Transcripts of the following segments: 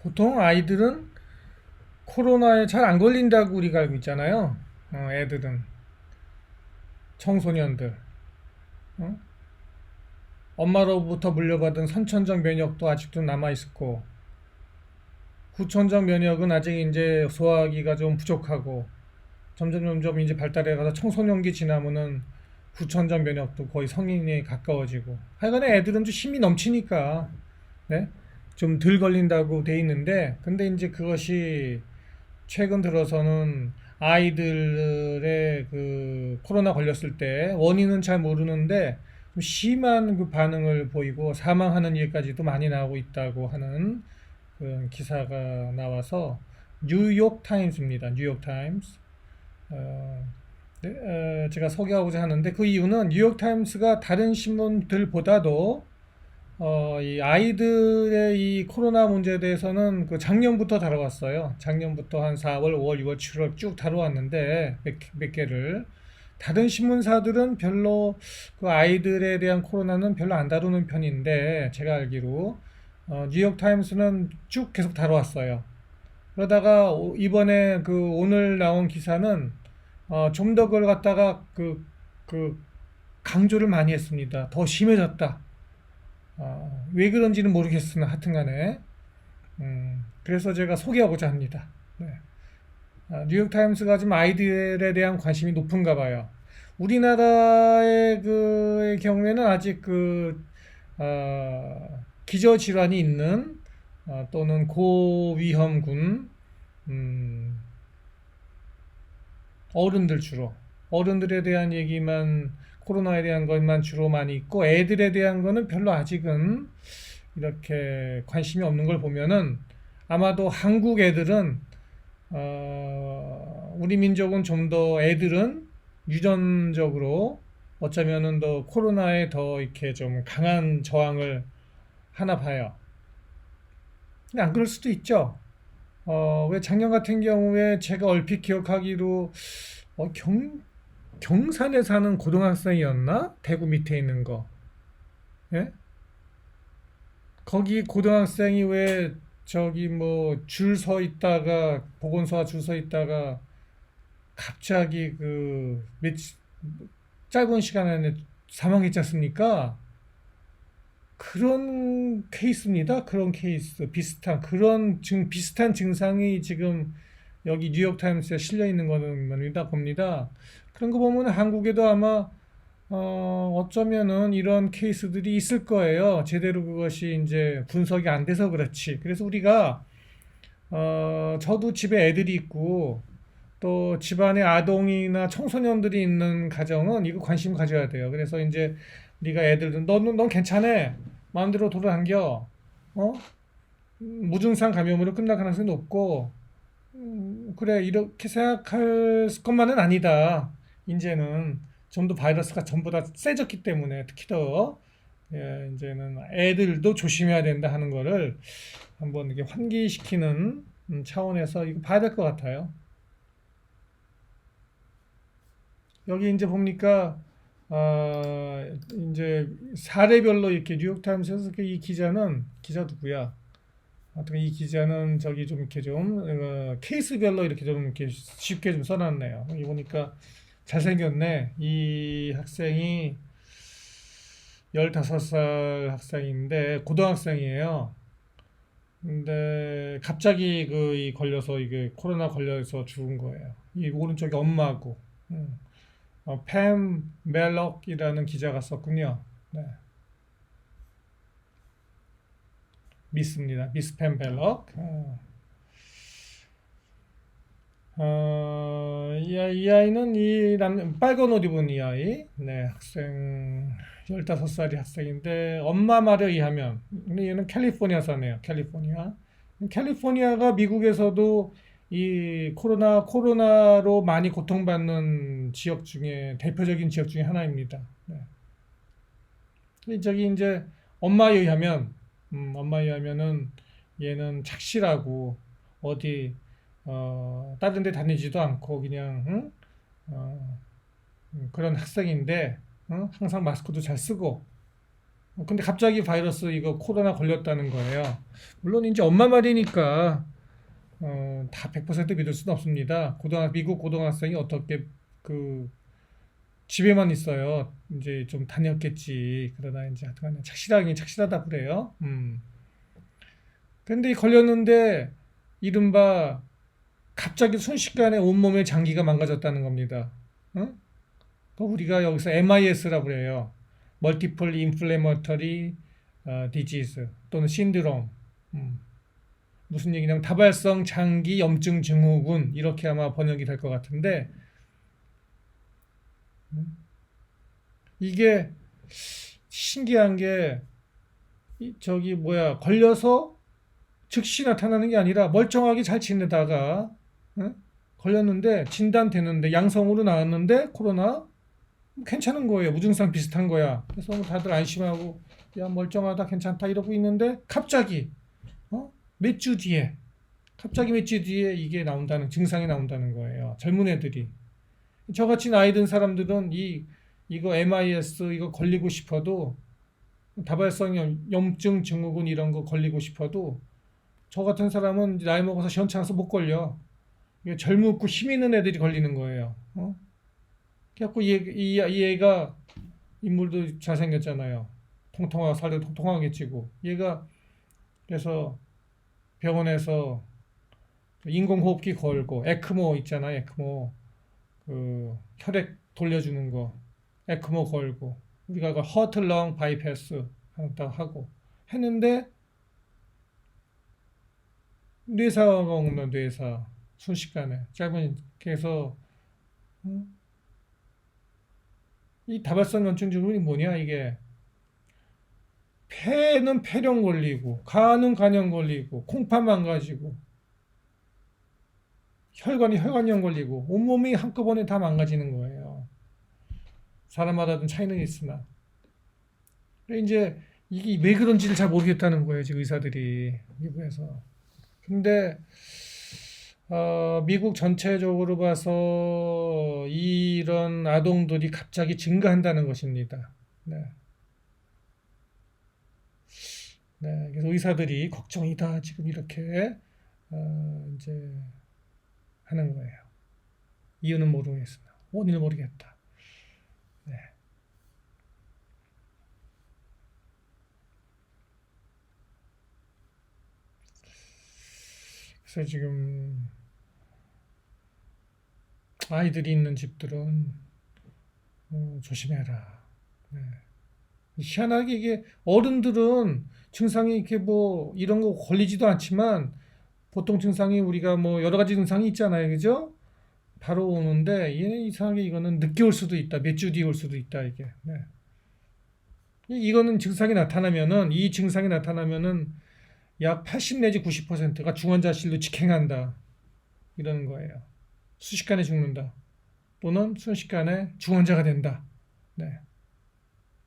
보통 아이들은 코로나에 잘 안 걸린다고 우리가 알고 있잖아요. 애들은, 청소년들. 어? 엄마로부터 물려받은 선천적 면역도 아직도 남아있고, 후천적 면역은 아직 이제 소화하기가 좀 부족하고, 점점 이제 발달해가서 청소년기 지나면은 후천적 면역도 거의 성인에 가까워지고, 하여간에 애들은 좀 힘이 넘치니까, 네? 좀 덜 걸린다고 돼 있는데, 근데 이제 그것이 최근 들어서는 아이들의 그 코로나 걸렸을 때 원인은 잘 모르는데 좀 심한 그 반응을 보이고 사망하는 일까지도 많이 나오고 있다고 하는 그런 기사가 나와서 뉴욕 타임스입니다. 뉴욕 타임스. 어, 네, 제가 소개하고자 하는데 그 이유는 뉴욕 타임스가 다른 신문들보다도 이 아이들의 이 코로나 문제에 대해서는 그 작년부터 다뤄왔어요. 작년부터 한 4월, 5월, 6월, 7월 쭉 다뤄왔는데 몇 개를 다른 신문사들은 별로 그 아이들에 대한 코로나는 별로 안 다루는 편인데 제가 알기로 뉴욕 타임스는 쭉 계속 다뤄왔어요. 그러다가 이번에 그 오늘 나온 기사는 좀 더 그걸 갖다가 그 강조를 많이 했습니다. 더 심해졌다. 왜 그런지는 모르겠으나 하여튼간에 그래서 제가 소개하고자 합니다. 네. 뉴욕타임스가 지금 아이들에 대한 관심이 높은가 봐요. 우리나라의 그 경우에는 아직 기저질환이 있는 또는 고위험군 음, 어른들 주로 어른들에 대한 얘기만 코로나에 대한 것만 주로 많이 있고 애들에 대한 거는 별로 아직은 이렇게 관심이 없는 걸 보면은 아마도 한국 애들은 우리 민족은 좀 더 애들은 유전적으로 어쩌면은 더 코로나에 더 이렇게 좀 강한 저항을 하나 봐요. 근데 안 그럴 수도 있죠. 왜 작년 같은 경우에 제가 얼핏 기억하기로 경산에 사는 고등학생이었나? 대구 밑에 있는 거. 예? 거기 고등학생이 왜 저기 뭐 줄 서 있다가 보건소와 줄 서 있다가 갑자기 짧은 시간 안에 사망했지 않습니까? 그런 케이스입니다. 그런 케이스 비슷한 증상이 지금 여기 뉴욕타임스에 실려 있는 거는 겁니다. 봅니다. 그런 거 보면 한국에도 아마 어쩌면은 이런 케이스들이 있을 거예요. 제대로 그것이 이제 분석이 안 돼서 그렇지. 그래서 우리가 저도 집에 애들이 있고 또 집안에 아동이나 청소년들이 있는 가정은 이거 관심 가져야 돼요. 그래서 이제 우리가 애들은 넌 괜찮아. 마음대로 돌아다녀. 어? 무증상 감염으로 끝날 가능성이 높고 그래 이렇게 생각할 것만은 아니다. 이제는 좀 더 바이러스가 전보다 세졌기 때문에 특히 더 이제는 애들도 조심해야 된다 하는 거를 한번 이렇게 환기시키는 차원에서 이거 봐야 될 것 같아요. 여기 이제 보니까 이제 사례별로 이렇게 뉴욕타임스에서 이 기자 누구야? 하여튼 이 기자는 저기 좀 이렇게 좀 케이스별로 이렇게 좀 이렇게 쉽게 좀 써놨네요. 여기 보니까 잘생겼네. 이 학생이 15살 학생인데 고등학생이에요. 근데 갑자기 이 걸려서 이게 코로나 걸려서 죽은 거예요. 이 오른쪽이 엄마고. 팸 멜럭이라는 기자가 썼군요. 네, 미스입니다. 미스 팸 멜럭. 이 아이는 빨간 옷 입은 이 아이, 네, 학생, 15살이 학생인데, 엄마 말에 의하면, 근데 얘는 캘리포니아 사네요, 캘리포니아. 캘리포니아가 미국에서도 이 코로나로 많이 고통받는 지역 중에, 대표적인 지역 중에 하나입니다. 네. 저기 이제 엄마에 의하면은 얘는 착실하고, 어디 다른 데 다니지도 않고 그냥 응? 그런 학생인데 응? 항상 마스크도 잘 쓰고 근데 갑자기 바이러스 이거 코로나 걸렸다는 거예요. 물론 이제 엄마 말이니까 다 100% 믿을 수는 없습니다. 미국 고등학생이 어떻게 그 집에만 있어요. 이제 좀 다녔겠지. 그러나 이제 하여튼 착실하긴 착실하다 그래요. 근데 걸렸는데 이른바 갑자기 순식간에 온몸의 장기가 망가졌다는 겁니다. 응? 그 우리가 여기서 MIS라고 그래요. Multiple Inflammatory Disease 또는 신드롬. 음. 무슨 얘기냐면 다발성 장기 염증 증후군 이렇게 아마 번역이 될 것 같은데 이게 신기한 게 저기 뭐야 걸려서 즉시 나타나는 게 아니라 멀쩡하게 잘 지내다가 응? 걸렸는데 진단되는데 양성으로 나왔는데 코로나 괜찮은 거예요. 무증상 비슷한 거야. 그래서 다들 안심하고 야 멀쩡하다 괜찮다 이러고 있는데 갑자기 몇 주 뒤에 갑자기 몇 주 뒤에 이게 나온다는 증상이 나온다는 거예요. 젊은 애들이 저같이 나이 든 사람들은 이거 MIS 이거 걸리고 싶어도 다발성 염증 증후군 이런 거 걸리고 싶어도 저 같은 사람은 나이 먹어서 시원찮아서 못 걸려. 이게 젊고 힘 있는 애들이 걸리는 거예요. 그래갖고 이 애가 인물도 잘생겼잖아요. 통통하고 살도 통통하게 찌고 얘가 그래서 병원에서 인공호흡기 걸고 에크모 있잖아요. 에크모 그 혈액 돌려주는 거 에크모 걸고 우리가 그 허틀렁 바이패스 하고 했는데 뇌사가 오면 뇌사 순식간에 짧은 그래서 이 다발성 염증 증후군이 뭐냐 이게 폐는 폐렴 걸리고 간은 간염 걸리고 콩팥 망가지고 혈관이 혈관염 걸리고 온몸이 한꺼번에 다 망가지는 거예요. 사람마다 좀 차이는 있으나 이제 이게 왜 그런지를 잘 모르겠다는 거예요 지금 의사들이 미국에서. 근데 미국 전체적으로 봐서 이런 아동들이 갑자기 증가한다는 것입니다. 네. 네, 그래서 의사들이 걱정이다 지금 이렇게 이제 하는 거예요. 이유는 모르겠으나 원인을 모르겠다. 네. 그래서 지금 아이들이 있는 집들은 조심해라. 네. 희한하게 이게 어른들은 증상이 이렇게 뭐 이런 거 걸리지도 않지만 보통 증상이 우리가 뭐 여러 가지 증상이 있잖아요. 그죠? 바로 오는데 얘는 이상하게 이거는 늦게 올 수도 있다. 몇 주 뒤에 올 수도 있다. 이게. 네. 이거는 이 증상이 나타나면은 약 80 내지 90%가 중환자실로 직행한다. 이러는 거예요. 순식간에 죽는다. 또는 순식간에 중환자가 된다. 네.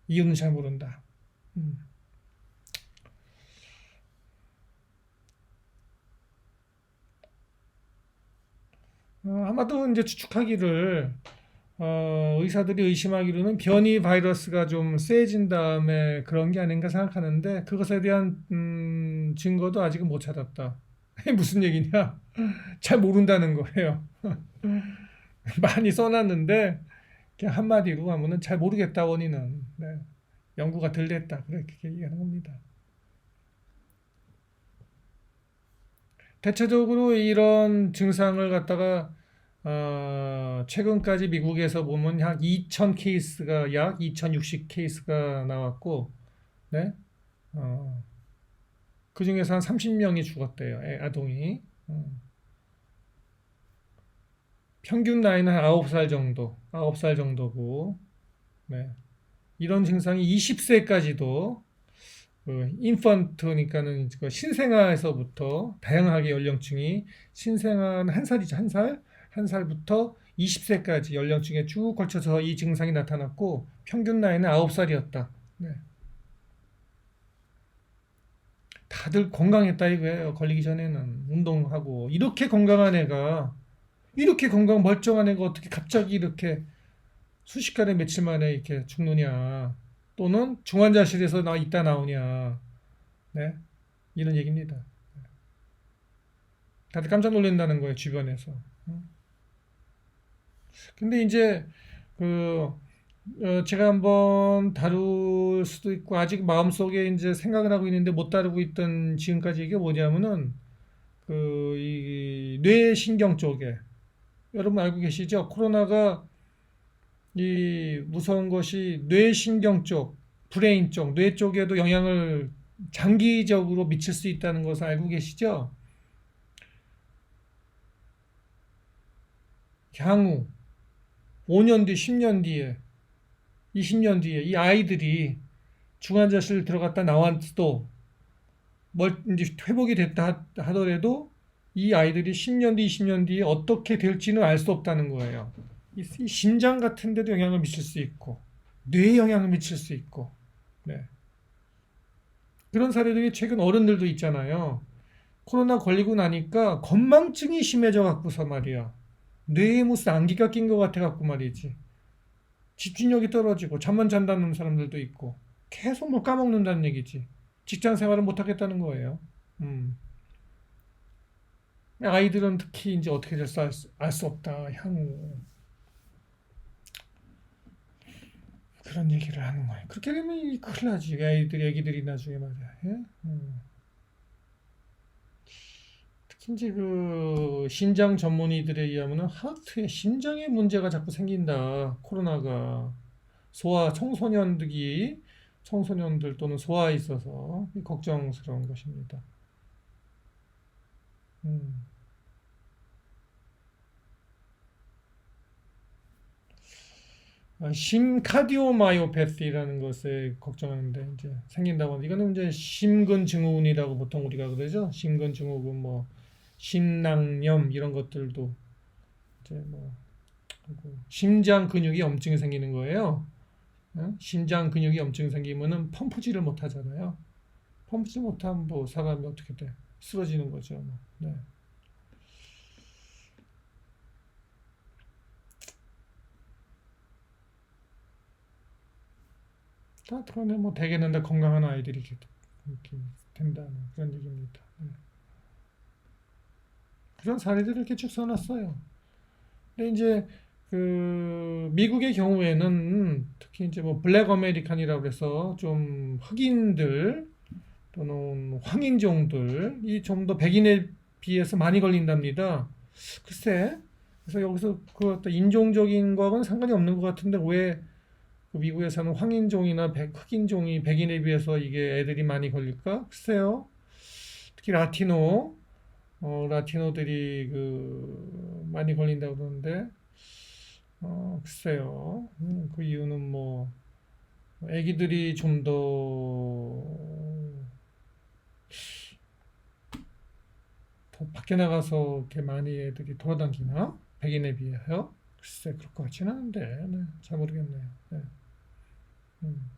이유는 잘 모른다. 음. 아마도 이제 추측하기를 의사들이 의심하기로는 변이 바이러스가 좀 세진 다음에 그런 게 아닌가 생각하는데 그것에 대한 증거도 아직은 못 찾았다. 무슨 얘기냐? 잘 모른다는 거예요. 많이 써놨는데 그냥 한마디로 하면은 잘 모르겠다 원인은. 네. 연구가 덜 됐다 그렇게 얘기하는 겁니다. 대체적으로 이런 증상을 갖다가 최근까지 미국에서 보면 약 2,000 케이스가 약 2,060 케이스가 나왔고, 네, 그 중에서 한 30명이 죽었대요, 아동이. 평균 나이는 한 9살 정도, 9살 정도고, 네, 이런 증상이 20세까지도 인펀트니까는 그 신생아에서부터 다양하게 연령층이 신생아는 한 살이죠 한 살부터 20세까지 연령층에 쭉 걸쳐서 이 증상이 나타났고 평균 나이는 9살이었다. 네. 다들 건강했다 이거예요. 걸리기 전에는 운동하고 이렇게 건강한 애가 이렇게 건강 멀쩡한 애가 어떻게 갑자기 이렇게 순식간에 며칠 만에 이렇게 죽느냐. 또는 중환자실에서 있다 나오냐. 네, 이런 얘기입니다. 다들 깜짝 놀란다는 거예요, 주변에서. 근데 이제 그 제가 한번 다룰 수도 있고 아직 마음속에 이제 생각을 하고 있는데 못 다루고 있던 지금까지 이게 뭐냐면은 그 이 뇌신경 쪽에 여러분 알고 계시죠? 코로나가 이 무서운 것이 뇌신경 쪽, 브레인 쪽, 뇌 쪽에도 영향을 장기적으로 미칠 수 있다는 것을 알고 계시죠? 향후 5년 뒤, 10년 뒤에, 20년 뒤에 이 아이들이 중환자실 들어갔다 나왔어도 이제 회복이 됐다 하더라도 이 아이들이 10년 뒤, 20년 뒤에 어떻게 될지는 알 수 없다는 거예요. 이 심장 같은 데도 영향을 미칠 수 있고 뇌에 영향을 미칠 수 있고 네. 그런 사례들이 최근 어른들도 있잖아요. 코로나 걸리고 나니까 건망증이 심해져 갖고서 말이야. 뇌에 무슨 안기가 낀 것 같아 갖고 말이지. 집중력이 떨어지고 잠만 잔다는 사람들도 있고 계속 뭘 까먹는다는 얘기지. 직장 생활을 못 하겠다는 거예요. 음. 아이들은 특히 이제 어떻게 될지 알 수 없다. 향후 그런 얘기를 하는 거예요. 그렇게 되면 큰일 나지. 애기들이 나중에 말이야. 예? 특히 이제 그 신장 전문의들에 의하면은 하트에 심장에 문제가 자꾸 생긴다. 코로나가 청소년들 또는 소아에 있어서 걱정스러운 것입니다. 음. 심카디오마이오패시라는 것에 걱정하는데 이제 생긴다고 하는데 이거는 이제 심근증후군이라고 보통 우리가 그러죠. 심근증후군 뭐 심낭염 이런 것들도 이제 뭐 그리고 심장 근육이 염증이 생기는 거예요. 심장 근육이 염증이 생기면은 펌프질을 못 하잖아요. 펌프질 못하면 뭐 사람이 어떻게 돼? 쓰러지는 거죠. 뭐. 네. 다 그러네 뭐 대개는 다 건강한 아이들이 이렇게 된다는 그런 얘기입니다. 네. 그런 사례들을 이렇게 쭉 써놨어요. 근데 이제 그 미국의 경우에는 특히 이제 뭐 블랙 아메리칸이라고 해서 좀 흑인들 또는 황인종들이 좀 더 백인에 비해서 많이 걸린답니다. 글쎄, 그래서 여기서 그 어떤 인종적인 거하고는 상관이 없는 것 같은데 왜 그 미국에서는 황인종이나 흑인종이 백인에 비해서 이게 애들이 많이 걸릴까? 글쎄요. 특히 라티노들이 그 많이 걸린다고 그러는데 글쎄요. 그 이유는 뭐 애기들이 좀 더 밖에 나가서 이렇게 많이 애들이 돌아다니나? 백인에 비해요? 글쎄 그럴 것 같지는 않은데 네, 잘 모르겠네요. 네. 음.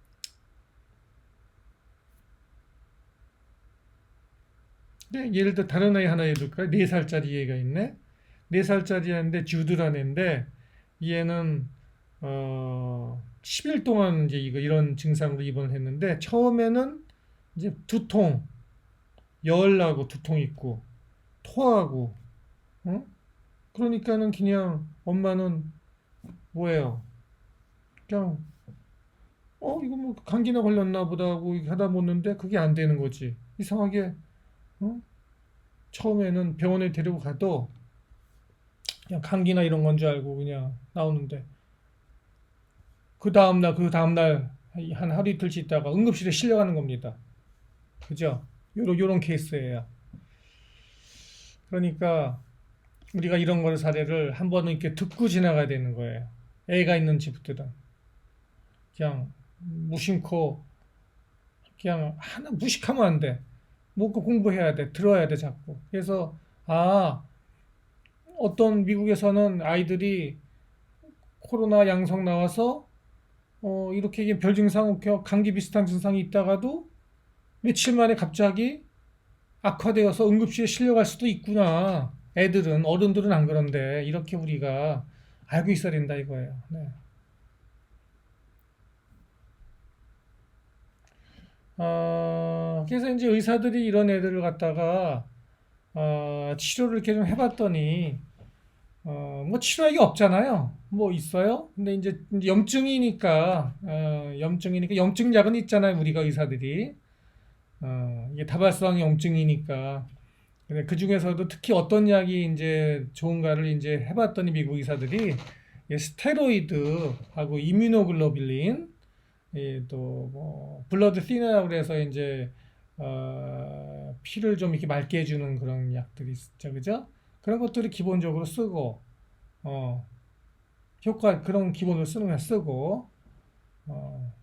네, 예를 들어 다른 아이 하나 예를 들까요? 4살짜리 애가 있네. 4살짜리 애인데 주드란 애인데 얘는 10일 동안 이제 이런 증상으로 입원을 했는데 처음에는 이제 두통, 열나고 두통 있고 토하고 어? 그러니까는 그냥 엄마는 뭐예요? 그냥 이거 뭐 감기나 걸렸나 보다 하고 하다 보는데 그게 안 되는 거지. 이상하게 어? 처음에는 병원에 데리고 가도 그냥 감기나 이런 건 줄 알고 그냥 나오는데 그 다음날 한 하루 이틀씩 있다가 응급실에 실려가는 겁니다. 그죠? 요런 케이스예요. 그러니까 우리가 이런 거를 사례를 한 번은 이렇게 듣고 지나가야 되는 거예요. 애가 있는 집들은 그냥 무심코 그냥 하나 무식하면 안 돼. 뭐그 공부해야 돼. 들어야 돼 자꾸. 그래서 어떤 미국에서는 아이들이 코로나 양성 나와서 이렇게 별 증상 없고 감기 비슷한 증상이 있다가도 며칠 만에 갑자기 악화되어서 응급실에 실려갈 수도 있구나. 어른들은 안 그런데 이렇게 우리가 알고 있어야 된다 이거예요. 네. 그래서 이제 의사들이 이런 애들을 갖다가 치료를 이렇게 좀 해봤더니 뭐 치료약이 없잖아요. 뭐 있어요? 근데 이제 염증이니까 염증약은 있잖아요. 우리가 의사들이 이게 다발성 염증이니까. 근데 그 중에서도 특히 어떤 약이 이제 좋은가를 이제 해봤더니 미국 의사들이 스테로이드하고 이뮤노글로불린 또뭐 블러드 thiner라고 그래서 이제 피를 좀 이렇게 맑게 해주는 그런 약들이 있죠, 그죠? 그런 것들을 기본적으로 쓰고 어, 효과 그런 기본으로 쓰는 거 쓰고 어,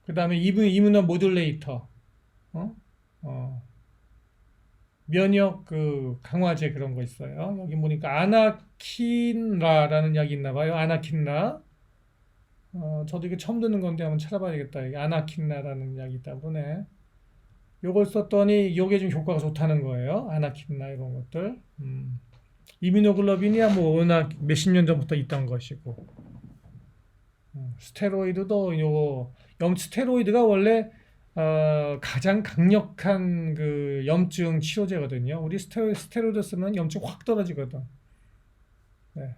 그다음에 이뮤노 모듈레이터 어? 어, 면역 그 강화제 그런 거 있어요. 여기 보니까 아나킨라라는 약이 있나 봐요. 아나킨라. 저도 이게 처음 듣는 건데 한번 찾아봐야겠다. 이게 아나킨라라는 약이 있다 보네. 요걸 썼더니 요게 좀 효과가 좋다는 거예요. 아나킨라 이런 것들. 이뮤노글로빈이야 뭐 워낙 몇십 년 전부터 있던 것이고. 스테로이드도 요거 스테로이드가 원래 가장 강력한 그 염증 치료제거든요. 우리 스테로이드 쓰면 염증 확 떨어지거든. 네.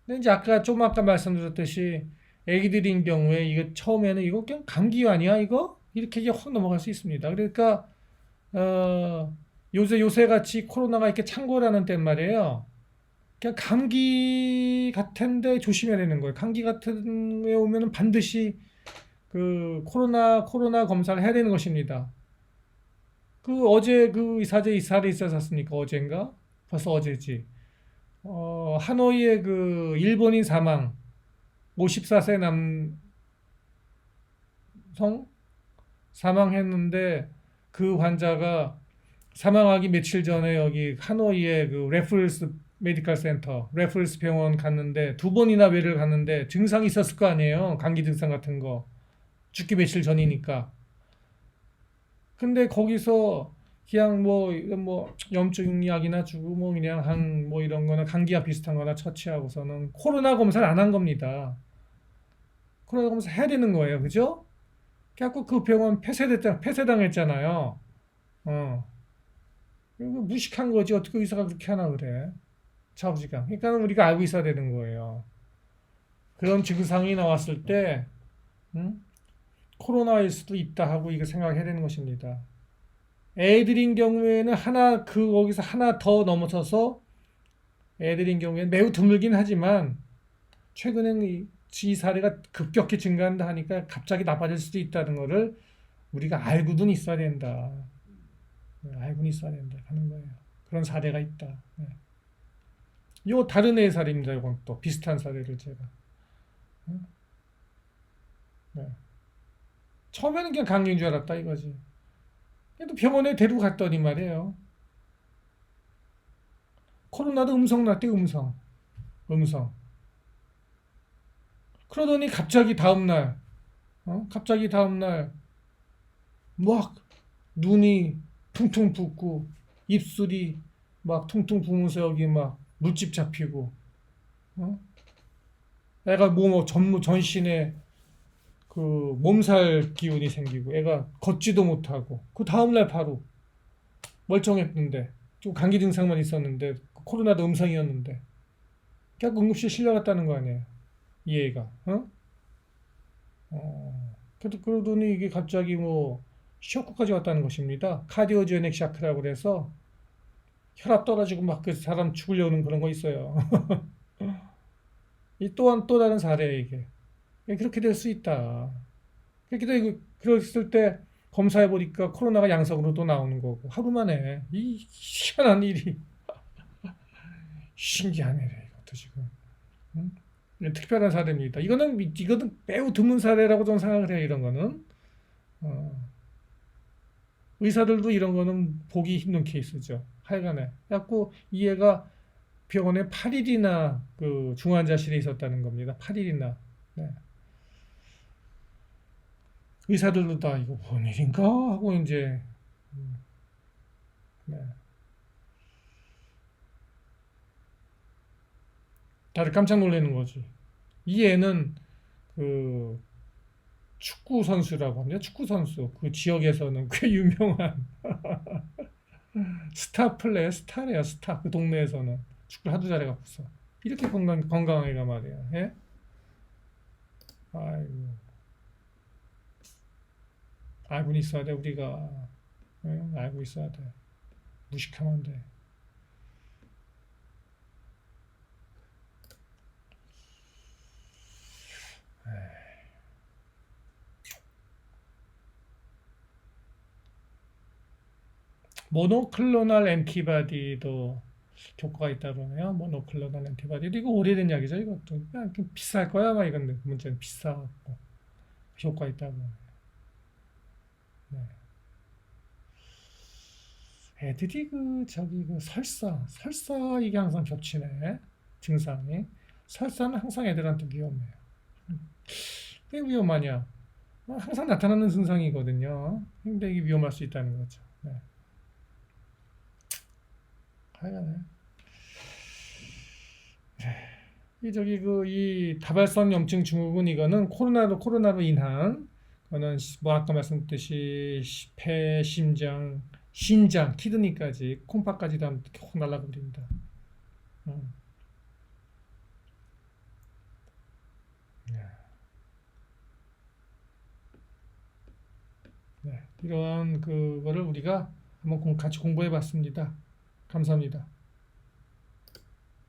근데 이제 아까 말씀드렸듯이 애기들인 경우에 이거 처음에는 이거 그냥 감기환이야 이거 이렇게 확 넘어갈 수 있습니다. 그러니까 어, 요새 같이 코로나가 이렇게 창궐하는 땐 말이에요. 그냥 감기 같은데 조심해야 되는 거예요. 감기 같은 게 오면은 반드시 그 코로나 검사를 해야 되는 것입니다. 그 어제 그 이사제 있었습니까? 어젠가? 벌써 어제지. 하노이의 그 일본인 사망 54세 남성 사망했는데 그 환자가 사망하기 며칠 전에 여기 하노이의 그 레퍼런스 메디컬 센터, 레퍼런스 병원 갔는데 두 번이나 외를 갔는데 증상이 있었을 거 아니에요. 감기 증상 같은 거. 죽기 며칠 전이니까. 근데 거기서 그냥 뭐 염증약이나 주고 뭐 그냥 한 뭐 이런 거나 감기와 비슷한 거나 처치하고서는 코로나 검사를 안 한 겁니다. 코로나 검사 해야 되는 거예요. 그죠? 그래갖고 그 병원 폐쇄당했잖아요. 어. 이거 무식한 거지. 어떻게 의사가 그렇게 하나 그래. 좌우지간. 그러니까 우리가 알고 있어야 되는 거예요. 그런 증상이 나왔을 때, 음? 코로나일 수도 있다 하고 이거 생각해야 되는 것입니다. 애들인 경우에는 거기서 하나 더 넘어서서 애들인 경우에는 매우 드물긴 하지만 최근에는 이 사례가 급격히 증가한다 하니까 갑자기 나빠질 수도 있다는 것을 우리가 알고는 있어야 된다. 네, 알고는 있어야 된다 하는 거예요. 그런 사례가 있다. 네. 요 다른 애의 사례입니다. 이건 또 비슷한 사례를 제가. 네. 처음에는 그냥 감기인 줄 알았다 이거지. 또 병원에 데리고 갔더니 말이에요. 코로나도 음성 났대 음성. 음성. 그러더니 갑자기 다음날 막 눈이 퉁퉁 붓고 입술이 막 퉁퉁 부으면서 여기 막 물집 잡히고 어? 애가 전신에 그 몸살 기운이 생기고 애가 걷지도 못하고 그 다음날 바로 멀쩡했는데 좀 감기 증상만 있었는데 코로나도 음성이었는데 그냥 응급실 실려갔다는 거 아니에요 이 애가 그러더니 이게 갑자기 뭐 쇼크까지 왔다는 것입니다 카디오제닉 샤크라고 그래서 혈압 떨어지고 막 그 사람 죽으려는 그런 거 있어요 이 또한 또 다른 사례에 이게 그렇게 될 수 있다 그렇게 되고 그랬을 때 검사해 보니까 코로나가 양성으로 또 나오는 거고 하루 만에 이 희한한 일이 신기하네 이것도 지금 응? 특별한 사례입니다. 이거는 매우 드문 사례라고 저는 생각을 해요. 이런 거는 어, 의사들도 이런 거는 보기 힘든 케이스죠. 하여간에 그래갖고 이 애가 병원에 8일이나 그 중환자실에 있었다는 겁니다. 8일이나 네. 의사들도 다 이거 뭔 일인가 하고 이제 음, 네. 다들 깜짝 놀라는 거지. 이 애는 그 축구 선수라고 합니다. 축구 선수. 그 지역에서는 꽤 유명한 스타 플레이어, 스타래요, 스타. 그 동네에서는 축구를 하도 잘해갖고서 이렇게 건강하게가 말이야. 예? 아이고, 알고 있어야 돼 우리가. 예? 알고 있어야 돼. 무식하면 안 돼. 모노클로널 앤티바디도 효과가 있다 그러네요. 모노클로널 앤티바디. 이거 오래된 약이죠. 이것도 그냥 좀 비쌀 거야. 막 이건데 문제는 비싸고 효과 있다고. 네. 애들이 그 저기 그 설사 이게 항상 겹치네. 증상이. 설사는 항상 애들한테 위험해요. 왜 위험하냐? 항상 나타나는 증상이거든요. 근데 이게 위험할 수 있다는 거죠. 네. 하여간에 이 저기 그 이 다발성 염증 증후군 이거는 코로나로 인한 거는 뭐 아까 말씀드렸듯이 폐, 심장, 신장, 키드니까지 콩팥까지 다 확 날아가 버립니다. 음. 네. 이런 그거를 우리가 한번 같이 공부해 봤습니다. 감사합니다.